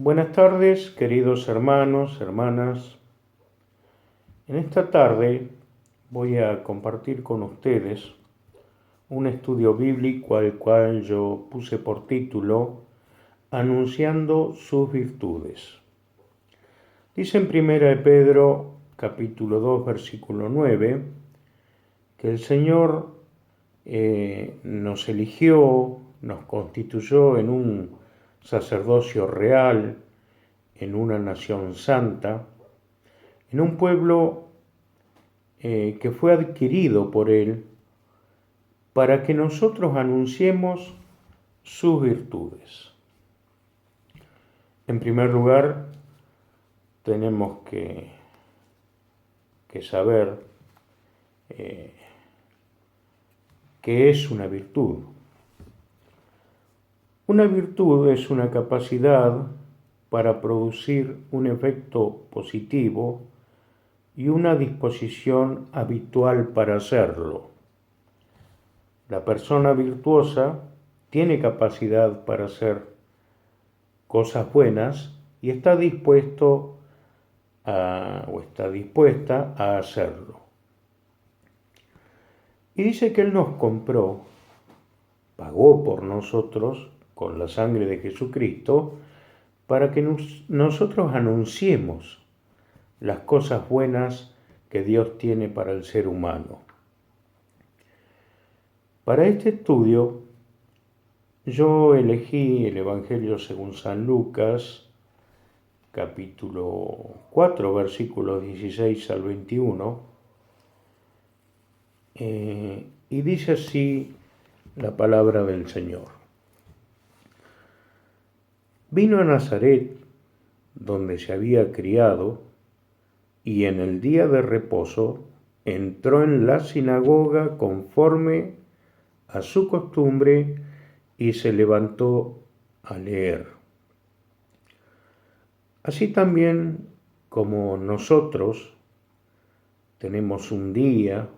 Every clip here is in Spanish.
Buenas tardes, queridos hermanos, hermanas. En esta tarde voy a compartir con ustedes un estudio bíblico al cual yo puse por título Anunciando sus virtudes. Dice en 1 de Pedro, capítulo 2, versículo 9, que el Señor nos eligió, nos constituyó en un sacerdocio real, en una nación santa, en un pueblo que fue adquirido por Él para que nosotros anunciemos sus virtudes. En primer lugar, tenemos que saber qué es una virtud. Una virtud es una capacidad para producir un efecto positivo y una disposición habitual para hacerlo. La persona virtuosa tiene capacidad para hacer cosas buenas y está dispuesta a hacerlo. Y dice que Él nos compró, pagó por nosotros con la sangre de Jesucristo para que nosotros anunciemos las cosas buenas que Dios tiene para el ser humano. Para este estudio, yo elegí el Evangelio según San Lucas, capítulo 4, versículos 16 al 21, y dice así la palabra del Señor. Vino a Nazaret, donde se había criado, y en el día de reposo entró en la sinagoga conforme a su costumbre y se levantó a leer. Así también como nosotros tenemos un día,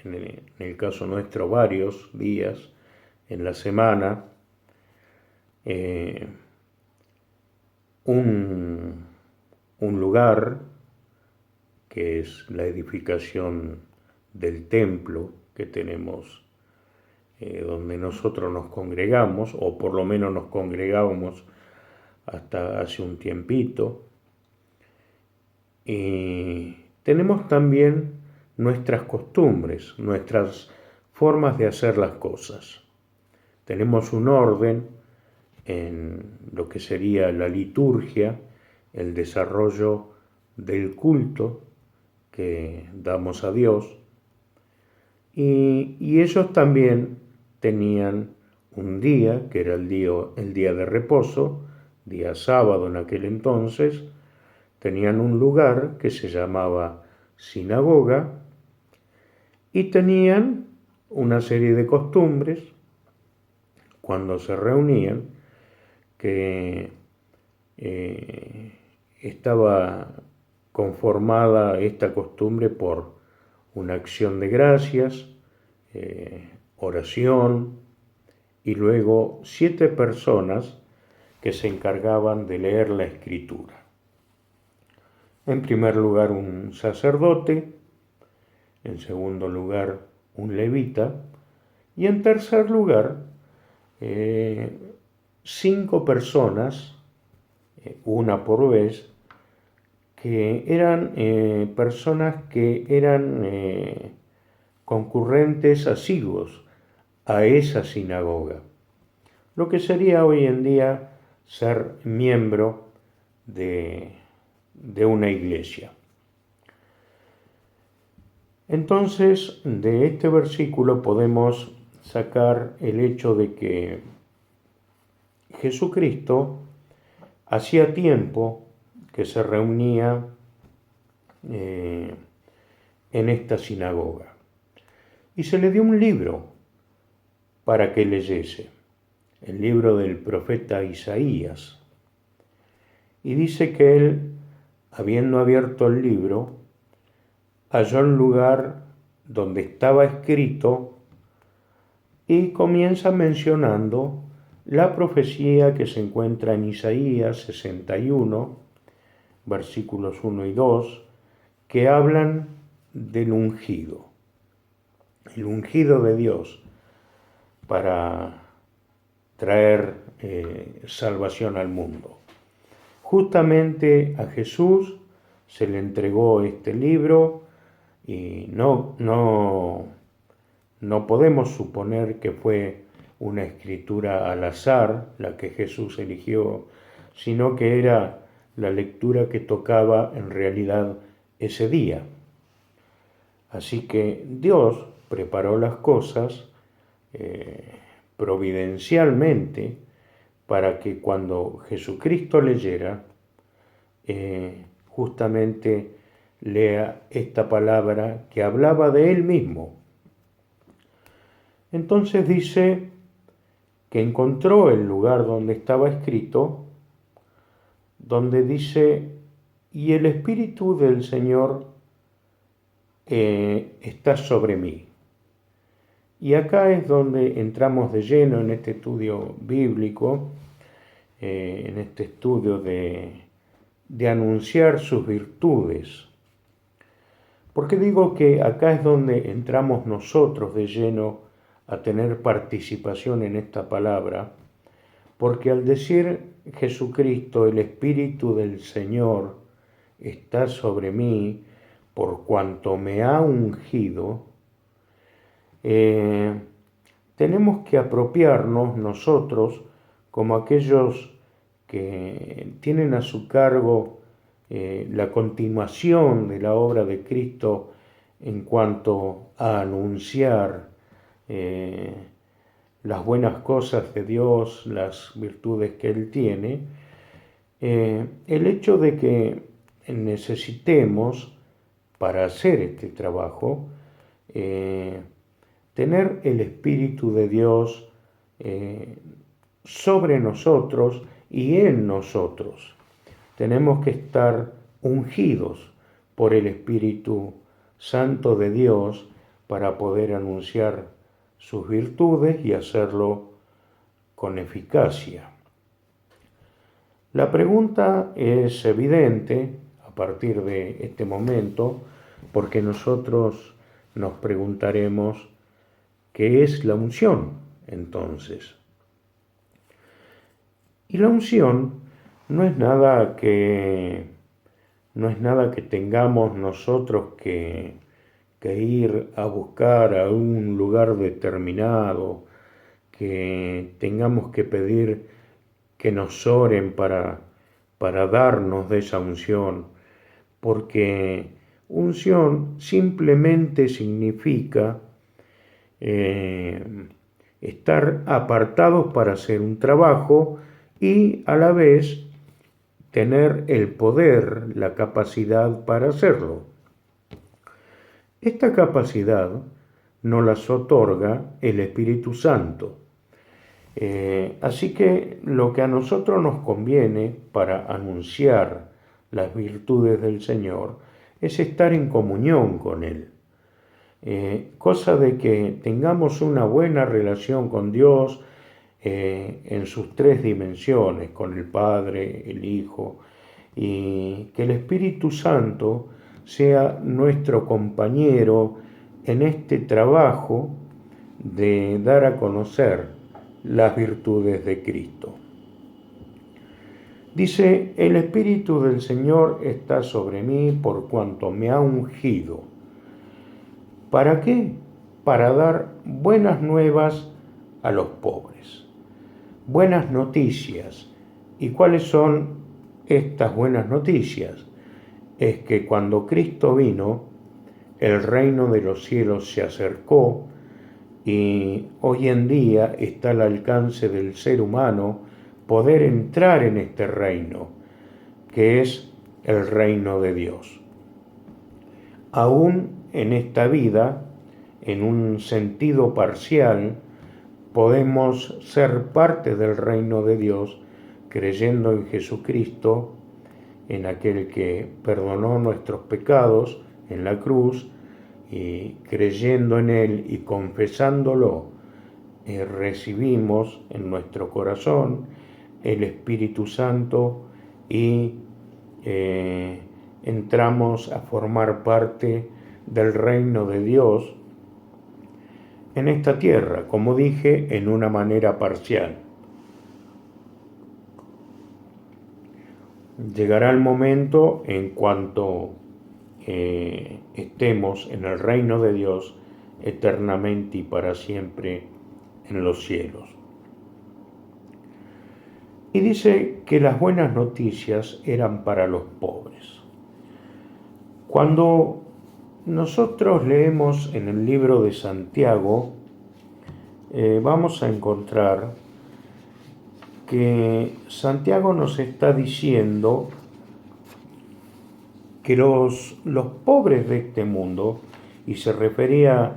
en el caso nuestro varios días en la semana, un lugar que es la edificación del templo que tenemos, donde nosotros nos congregamos, o por lo menos nos congregábamos hasta hace un tiempito. Y tenemos también nuestras costumbres, nuestras formas de hacer las cosas. Tenemos un orden en lo que sería la liturgia, el desarrollo del culto que damos a Dios, y ellos también tenían un día, que era el día de reposo, día sábado en aquel entonces, tenían un lugar que se llamaba sinagoga y tenían una serie de costumbres cuando se reunían que estaba conformada esta costumbre por una acción de gracias, oración y luego 7 personas que se encargaban de leer la escritura. En primer lugar un sacerdote, en segundo lugar un levita y en tercer lugar 5 personas, una por vez, que eran personas que eran concurrentes asiduos a esa sinagoga, lo que sería hoy en día ser miembro de una iglesia. Entonces, de este versículo podemos sacar el hecho de que Jesucristo hacía tiempo que se reunía en esta sinagoga y se le dio un libro para que leyese, el libro del profeta Isaías, y dice que él, habiendo abierto el libro, halló el lugar donde estaba escrito y comienza mencionando la profecía que se encuentra en Isaías 61, versículos 1 y 2, que hablan del ungido, el ungido de Dios para traer salvación al mundo. Justamente a Jesús se le entregó este libro y no podemos suponer que fue una escritura al azar la que Jesús eligió, sino que era la lectura que tocaba en realidad ese día. Así que Dios preparó las cosas providencialmente para que cuando Jesucristo leyera, justamente lea esta palabra que hablaba de Él mismo. Entonces dice que encontró el lugar donde estaba escrito, donde dice, y el Espíritu del Señor está sobre mí. Y acá es donde entramos de lleno en este estudio bíblico, en este estudio de anunciar sus virtudes. ¿Por qué digo que acá es donde entramos nosotros de lleno a tener participación en esta palabra? Porque al decir Jesucristo, el Espíritu del Señor está sobre mí, por cuanto me ha ungido, tenemos que apropiarnos nosotros como aquellos que tienen a su cargo la continuación de la obra de Cristo en cuanto a anunciar las buenas cosas de Dios, las virtudes que Él tiene, el hecho de que necesitemos, para hacer este trabajo, tener el Espíritu de Dios sobre nosotros y en nosotros. Tenemos que estar ungidos por el Espíritu Santo de Dios para poder anunciar sus virtudes y hacerlo con eficacia. La pregunta es evidente a partir de este momento, porque nosotros nos preguntaremos ¿qué es la unción entonces? Y la unción no es nada que tengamos nosotros que ir a buscar a un lugar determinado, que tengamos que pedir que nos oren para darnos de esa unción, porque unción simplemente significa estar apartados para hacer un trabajo y a la vez tener el poder, la capacidad para hacerlo. Esta capacidad nos las otorga el Espíritu Santo. Así que lo que a nosotros nos conviene para anunciar las virtudes del Señor es estar en comunión con Él. Cosa de que tengamos una buena relación con Dios en sus tres dimensiones, con el Padre, el Hijo, y que el Espíritu Santo sea nuestro compañero en este trabajo de dar a conocer las virtudes de Cristo. Dice, el Espíritu del Señor está sobre mí por cuanto me ha ungido. ¿Para qué? Para dar buenas nuevas a los pobres. Buenas noticias. ¿Y cuáles son estas buenas noticias? Es que cuando Cristo vino, el reino de los cielos se acercó y hoy en día está al alcance del ser humano poder entrar en este reino, que es el reino de Dios. Aún en esta vida, en un sentido parcial, podemos ser parte del reino de Dios creyendo en Jesucristo, en aquel que perdonó nuestros pecados en la cruz, y creyendo en Él y confesándolo recibimos en nuestro corazón el Espíritu Santo y entramos a formar parte del reino de Dios en esta tierra, como dije, en una manera parcial. Llegará el momento en cuanto estemos en el reino de Dios eternamente y para siempre en los cielos. Y dice que las buenas noticias eran para los pobres. Cuando nosotros leemos en el libro de Santiago, vamos a encontrar que Santiago nos está diciendo que los pobres de este mundo, y se refería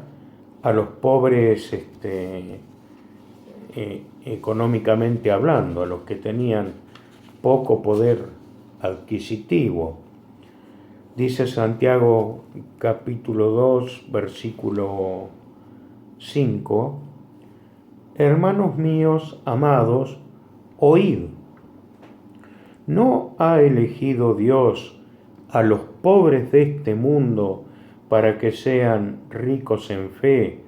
a los pobres económicamente hablando, a los que tenían poco poder adquisitivo. Dice Santiago capítulo 2, versículo 5, hermanos míos amados, oíd, ¿no ha elegido Dios a los pobres de este mundo para que sean ricos en fe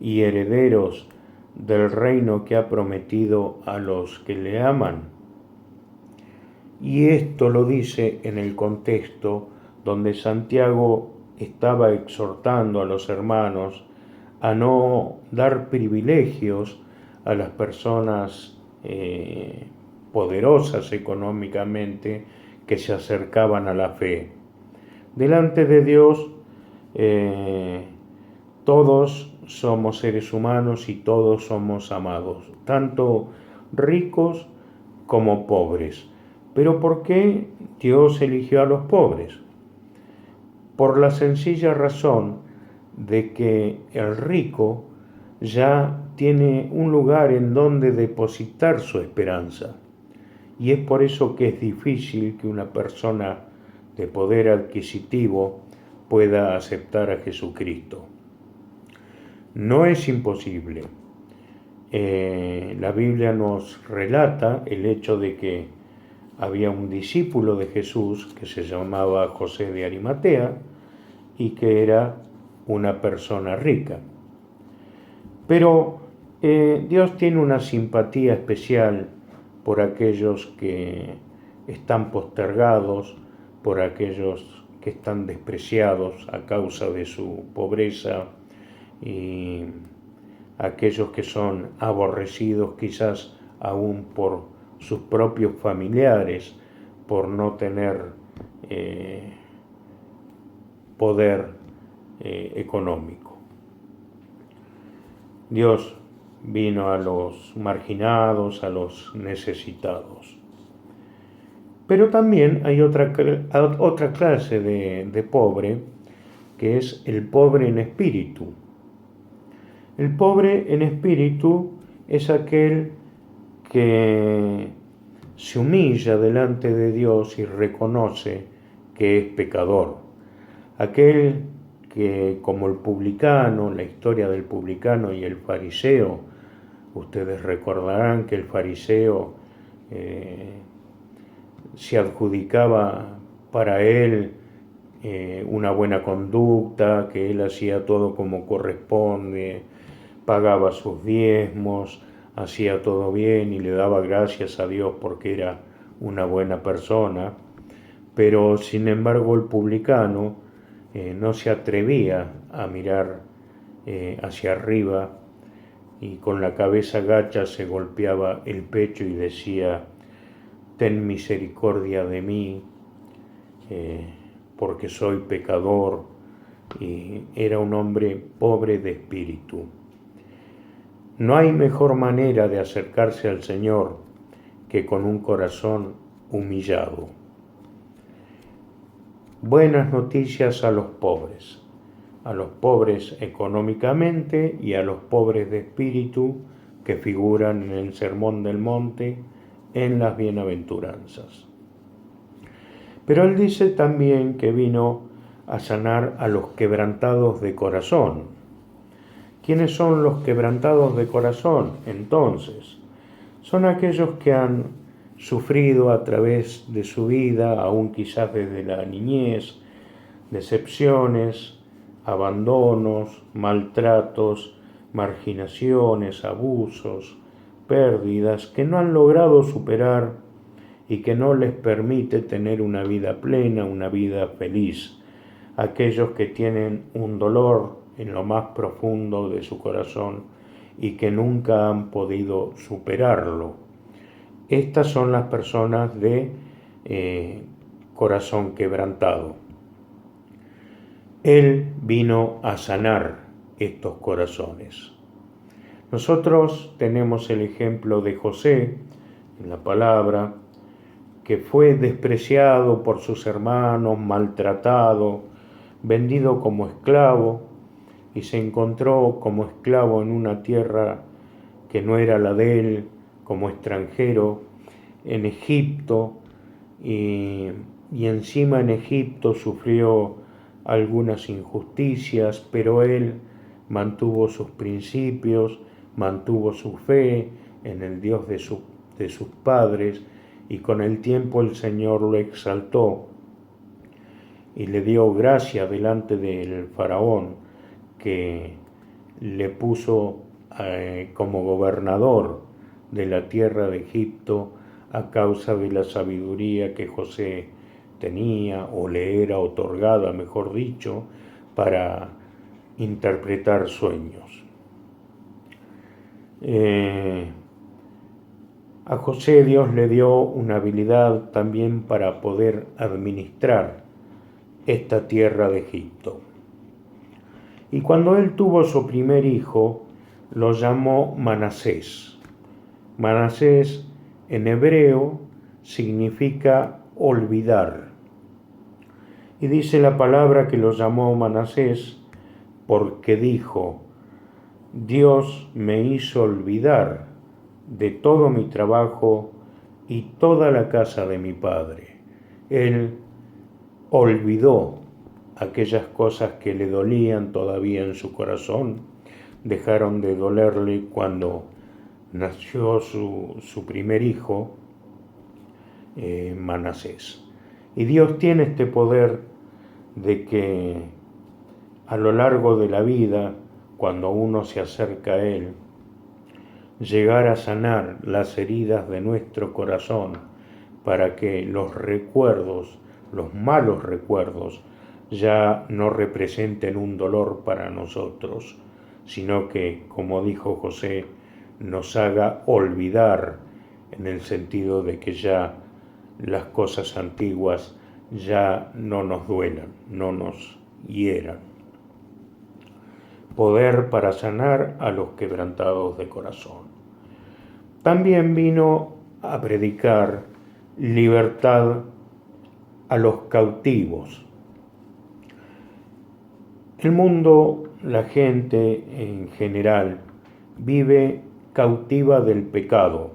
y herederos del reino que ha prometido a los que le aman? Y esto lo dice en el contexto donde Santiago estaba exhortando a los hermanos a no dar privilegios a las personas poderosas económicamente que se acercaban a la fe. Delante de Dios, todos somos seres humanos y todos somos amados, tanto ricos como pobres. Pero ¿por qué Dios eligió a los pobres? Por la sencilla razón de que el rico ya tiene un lugar en donde depositar su esperanza. Y es por eso que es difícil que una persona de poder adquisitivo pueda aceptar a Jesucristo. No es imposible. La Biblia nos relata el hecho de que había un discípulo de Jesús que se llamaba José de Arimatea y que era una persona rica. Pero Dios tiene una simpatía especial por aquellos que están postergados, por aquellos que están despreciados a causa de su pobreza y aquellos que son aborrecidos quizás aún por sus propios familiares, por no tener poder económico. Dios vino a los marginados, a los necesitados. Pero también hay otra clase de pobre, que es el pobre en espíritu. El pobre en espíritu es aquel que se humilla delante de Dios y reconoce que es pecador. Aquel que, como el publicano, la historia del publicano y el fariseo, ustedes recordarán que el fariseo se adjudicaba para él una buena conducta, que él hacía todo como corresponde, pagaba sus diezmos, hacía todo bien y le daba gracias a Dios porque era una buena persona. Pero sin embargo el publicano no se atrevía a mirar hacia arriba y con la cabeza gacha se golpeaba el pecho y decía: ten misericordia de mí, porque soy pecador. Y era un hombre pobre de espíritu. No hay mejor manera de acercarse al Señor que con un corazón humillado. Buenas noticias a los pobres económicamente y a los pobres de espíritu que figuran en el Sermón del Monte, en las bienaventuranzas. Pero él dice también que vino a sanar a los quebrantados de corazón. ¿Quiénes son los quebrantados de corazón? Entonces, son aquellos que han sufrido a través de su vida, aún quizás desde la niñez, decepciones, abandonos, maltratos, marginaciones, abusos, pérdidas que no han logrado superar y que no les permite tener una vida plena, una vida feliz. Aquellos que tienen un dolor en lo más profundo de su corazón y que nunca han podido superarlo. Estas son las personas de corazón quebrantado. Él vino a sanar estos corazones. Nosotros tenemos el ejemplo de José en la palabra, que fue despreciado por sus hermanos, maltratado, vendido como esclavo, y se encontró como esclavo en una tierra que no era la de él, como extranjero, en Egipto, y encima en Egipto sufrió algunas injusticias, pero él mantuvo sus principios, mantuvo su fe en el Dios de sus padres, y con el tiempo el Señor lo exaltó y le dio gracia delante del faraón, que le puso como gobernador de la tierra de Egipto a causa de la sabiduría que José tenía, o le era otorgada, mejor dicho, para interpretar sueños. A José Dios le dio una habilidad también para poder administrar esta tierra de Egipto. Y cuando él tuvo su primer hijo, lo llamó Manasés. Manasés en hebreo significa olvidar. Y dice la palabra que lo llamó Manasés porque dijo: Dios me hizo olvidar de todo mi trabajo y toda la casa de mi padre. Él olvidó aquellas cosas que le dolían todavía en su corazón, dejaron de dolerle cuando nació su primer hijo, Manasés. Y Dios tiene este poder de que a lo largo de la vida, cuando uno se acerca a Él, llegar a sanar las heridas de nuestro corazón para que los recuerdos, los malos recuerdos, ya no representen un dolor para nosotros, sino que, como dijo José, nos haga olvidar, en el sentido de que ya las cosas antiguas ya no nos duelan, no nos hieran. Poder para sanar a los quebrantados de corazón. También vino a predicar libertad a los cautivos. El mundo, la gente en general, vive cautiva del pecado,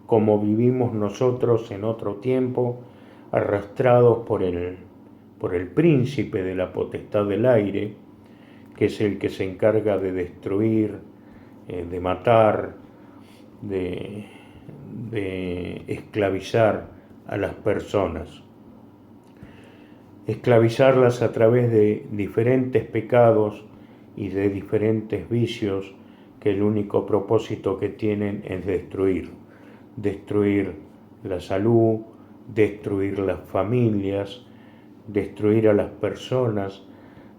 como vivimos nosotros en otro tiempo, arrastrados por el príncipe de la potestad del aire, que es el que se encarga de destruir, de matar, de esclavizar a las personas. Esclavizarlas a través de diferentes pecados y de diferentes vicios que el único propósito que tienen es destruir la salud, destruir las familias, destruir a las personas,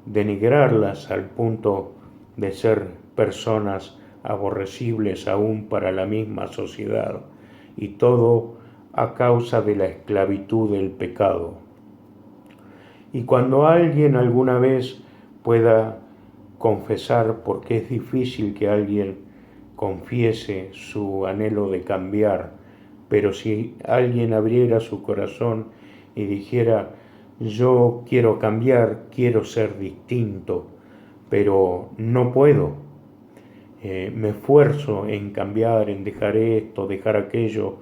denigrarlas al punto de ser personas aborrecibles aún para la misma sociedad, y todo a causa de la esclavitud del pecado. Y cuando alguien alguna vez pueda confesar, porque es difícil que alguien confiese su anhelo de cambiar, pero si alguien abriera su corazón y dijera: yo quiero cambiar, quiero ser distinto, pero no puedo, me esfuerzo en cambiar, en dejar esto, dejar aquello,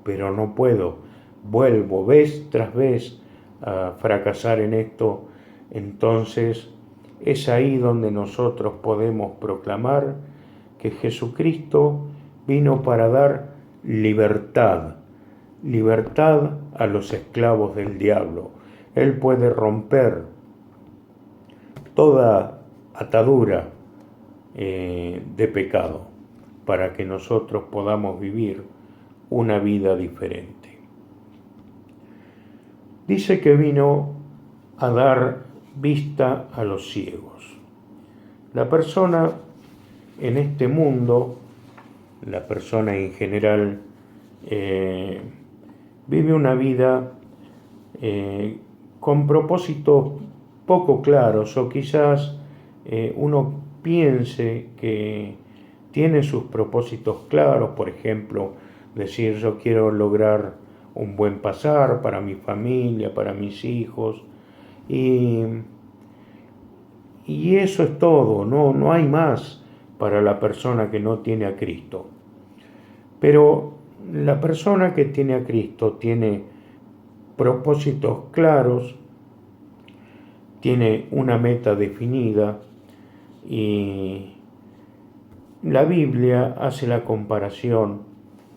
pero no puedo, vuelvo vez tras vez a fracasar en esto, entonces es ahí donde nosotros podemos proclamar que Jesucristo vino para dar libertad, libertad a los esclavos del diablo. Él puede romper toda atadura de pecado para que nosotros podamos vivir una vida diferente. Dice que vino a dar vista a los ciegos. La persona en este mundo, la persona en general, vive una vida con propósitos poco claros, o quizás uno piense que tiene sus propósitos claros, por ejemplo, decir yo quiero lograr un buen pasar para mi familia, para mis hijos, y eso es todo, no hay más para la persona que no tiene a Cristo. Pero la persona que tiene a Cristo tiene propósitos claros, tiene una meta definida, y la Biblia hace la comparación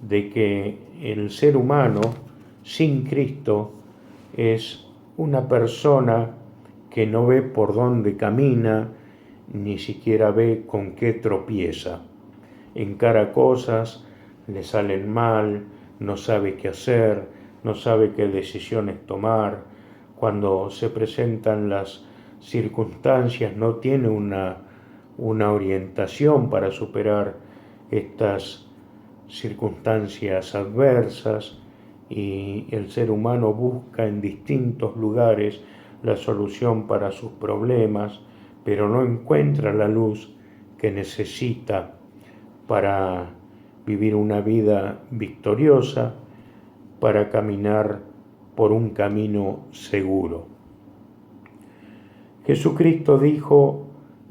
de que el ser humano sin Cristo es una persona que no ve por dónde camina, ni siquiera ve con qué tropieza. Encara cosas, le salen mal, no sabe qué hacer, no sabe qué decisiones tomar. Cuando se presentan las circunstancias no tiene una orientación para superar estas circunstancias adversas, y el ser humano busca en distintos lugares la solución para sus problemas, pero no encuentra la luz que necesita para vivir una vida victoriosa, para caminar por un camino seguro. Jesucristo dijo: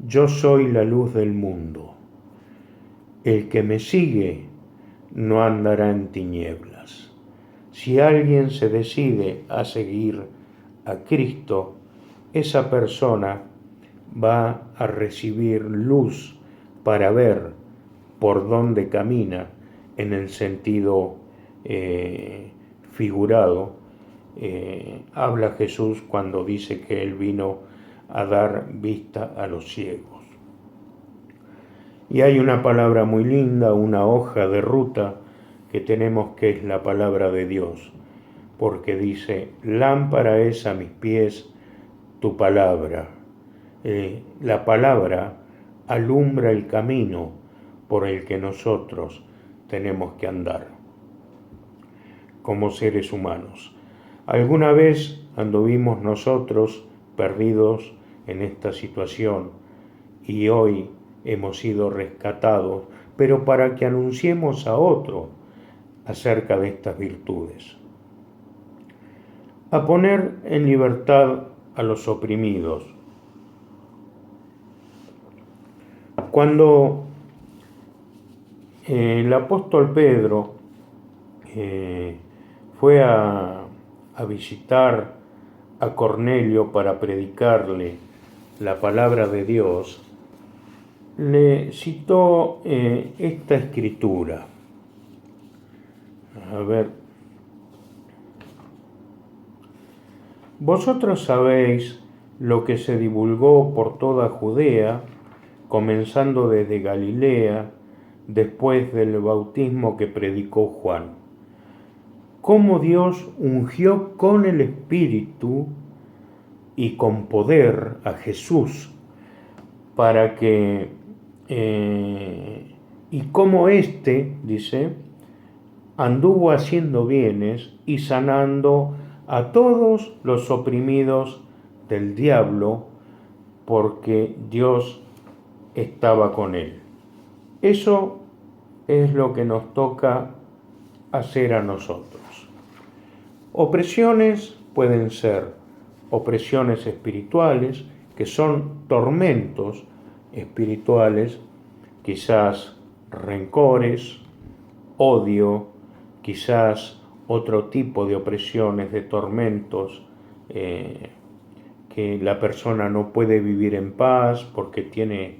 yo soy la luz del mundo. El que me sigue no andará en tinieblas. Si alguien se decide a seguir a Cristo, esa persona va a recibir luz para ver por dónde camina en el sentido figurado. Habla Jesús cuando dice que Él vino a dar vista a los ciegos. Y hay una palabra muy linda, una hoja de ruta que tenemos, que es la palabra de Dios, porque dice: lámpara es a mis pies tu palabra. La palabra alumbra el camino por el que nosotros tenemos que andar como seres humanos. Alguna vez anduvimos nosotros perdidos en esta situación, y hoy hemos sido rescatados, pero para que anunciemos a otro acerca de estas virtudes. A poner en libertad a los oprimidos. Cuando el apóstol Pedro fue a visitar a Cornelio para predicarle la palabra de Dios, le citó esta escritura. A ver. Vosotros sabéis lo que se divulgó por toda Judea, comenzando desde Galilea, después del bautismo que predicó Juan. Cómo Dios ungió con el Espíritu y con poder a Jesús para que, y cómo éste, dice, anduvo haciendo bienes y sanando a todos los oprimidos del diablo, porque Dios estaba con él. Eso es lo que nos toca hacer a nosotros. Opresiones pueden ser opresiones espirituales, que son tormentos espirituales, quizás rencores, odio, quizás otro tipo de opresiones, de tormentos que la persona no puede vivir en paz porque tiene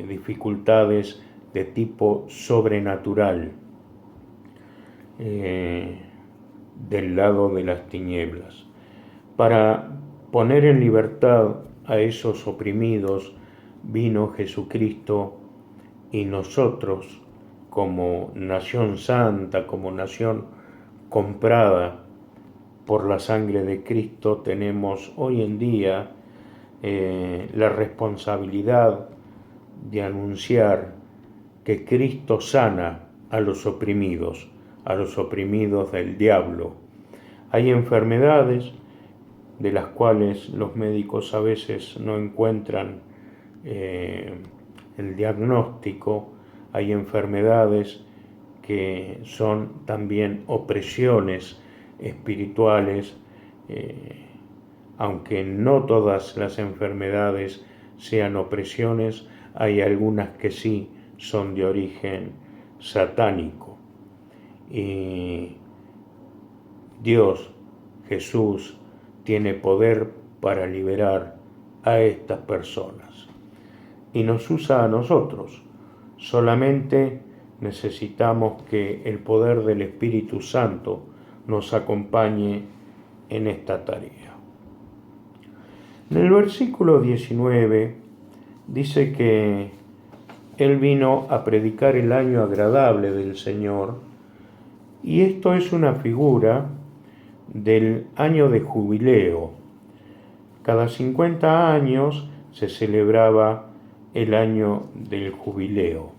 dificultades de tipo sobrenatural del lado de las tinieblas. Para poner en libertad a esos oprimidos vino Jesucristo, y nosotros, como nación santa, como nación comprada por la sangre de Cristo, tenemos hoy en día la responsabilidad de anunciar que Cristo sana a los oprimidos del diablo. Hay enfermedades de las cuales los médicos a veces no encuentran el diagnóstico. Hay enfermedades que son también opresiones espirituales, aunque no todas las enfermedades sean opresiones, hay algunas que sí son de origen satánico. Y Dios, Jesús, tiene poder para liberar a estas personas. Y nos usa a nosotros. Solamente necesitamos que el poder del Espíritu Santo nos acompañe en esta tarea. En el versículo 19 dice que Él vino a predicar el año agradable del Señor, y esto es una figura del año de jubileo. Cada 50 años se celebraba el año del jubileo,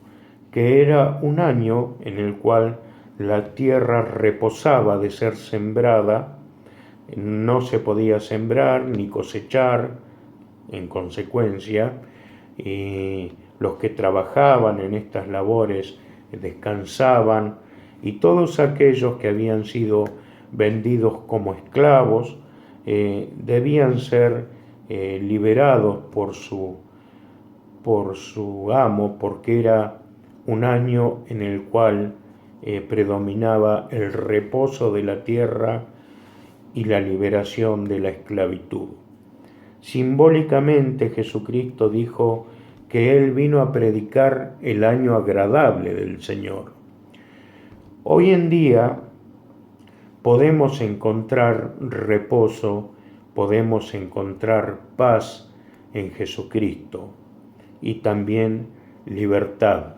que era un año en el cual la tierra reposaba de ser sembrada, no se podía sembrar ni cosechar en consecuencia, y los que trabajaban en estas labores descansaban, y todos aquellos que habían sido vendidos como esclavos debían ser liberados por su amo, porque era un año en el cual predominaba el reposo de la tierra y la liberación de la esclavitud. Simbólicamente Jesucristo dijo que Él vino a predicar el año agradable del Señor. Hoy en día podemos encontrar reposo, podemos encontrar paz en Jesucristo, y también libertad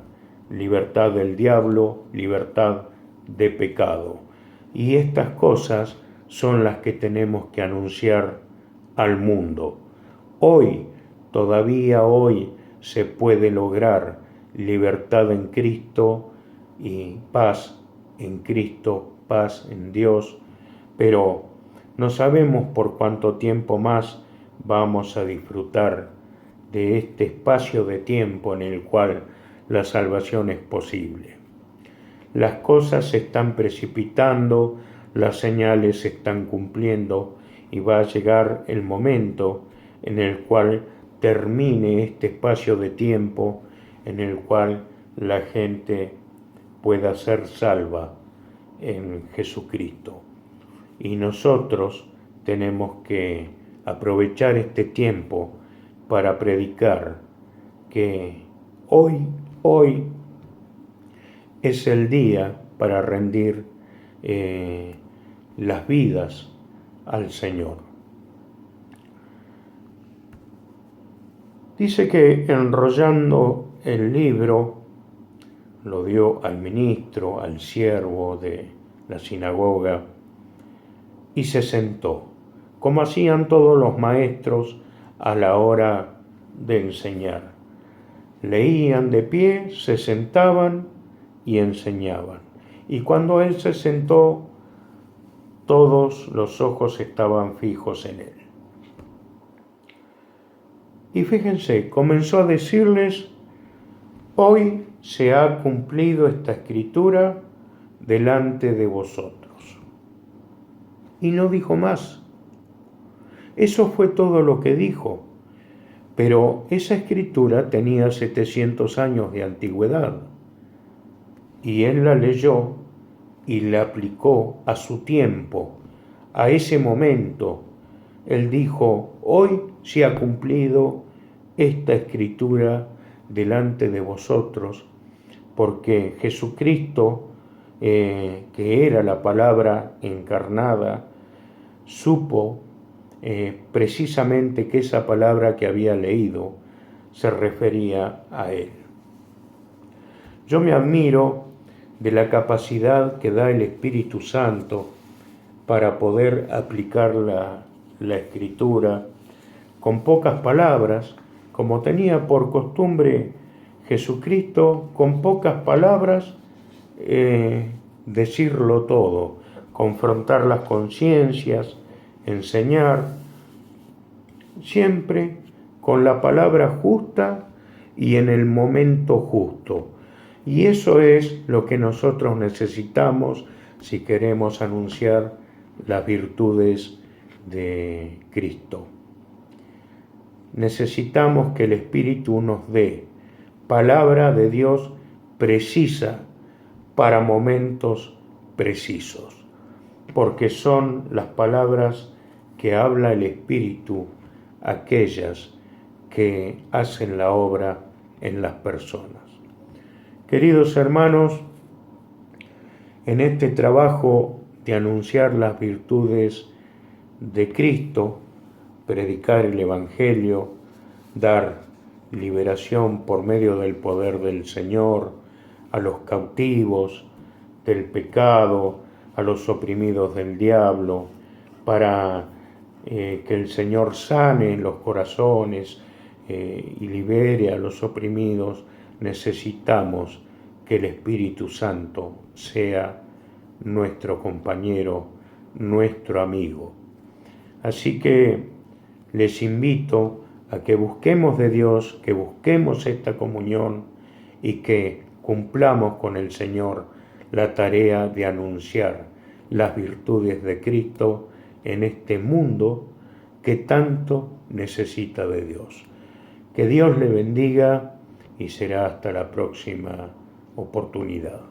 del diablo, libertad de pecado. Y estas cosas son las que tenemos que anunciar al mundo. Hoy, todavía hoy, se puede lograr libertad en Cristo y paz en Cristo, paz en Dios, pero no sabemos por cuánto tiempo más vamos a disfrutar de este espacio de tiempo en el cual la salvación es posible. Las cosas se están precipitando, las señales se están cumpliendo, y va a llegar el momento en el cual termine este espacio de tiempo en el cual la gente pueda ser salva en Jesucristo. Y nosotros tenemos que aprovechar este tiempo para predicar que hoy es el día para rendir las vidas al Señor. Dice que enrollando el libro lo dio al ministro, al siervo de la sinagoga, y se sentó, como hacían todos los maestros a la hora de enseñar. Leían de pie, se sentaban y enseñaban. Y cuando él se sentó, todos los ojos estaban fijos en él. Y fíjense, comenzó a decirles: hoy se ha cumplido esta escritura delante de vosotros. Y no dijo más. Eso fue todo lo que dijo. Pero esa escritura tenía 700 años de antigüedad. Y él la leyó y la aplicó a su tiempo, a ese momento Él dijo, hoy se ha cumplido esta escritura delante de vosotros, porque Jesucristo, que era la palabra encarnada, supo precisamente que esa palabra que había leído se refería a Él. Yo me admiro de la capacidad que da el Espíritu Santo para poder aplicar la Escritura con pocas palabras, como tenía por costumbre Jesucristo, con pocas palabras decirlo todo, confrontar las conciencias, enseñar, siempre con la palabra justa y en el momento justo. Y eso es lo que nosotros necesitamos si queremos anunciar las virtudes de Cristo. Necesitamos que el Espíritu nos dé palabra de Dios precisa para momentos precisos, porque son las palabras que habla el Espíritu, aquellas que hacen la obra en las personas. Queridos hermanos, en este trabajo de anunciar las virtudes de Cristo, predicar el Evangelio, dar liberación por medio del poder del Señor a los cautivos del pecado, a los oprimidos del diablo, para que el Señor sane los corazones y libere a los oprimidos, necesitamos que el Espíritu Santo sea nuestro compañero, nuestro amigo. Así que les invito a que busquemos de Dios, que busquemos esta comunión y que cumplamos con el Señor la tarea de anunciar las virtudes de Cristo en este mundo que tanto necesita de Dios. Que Dios le bendiga y será hasta la próxima oportunidad.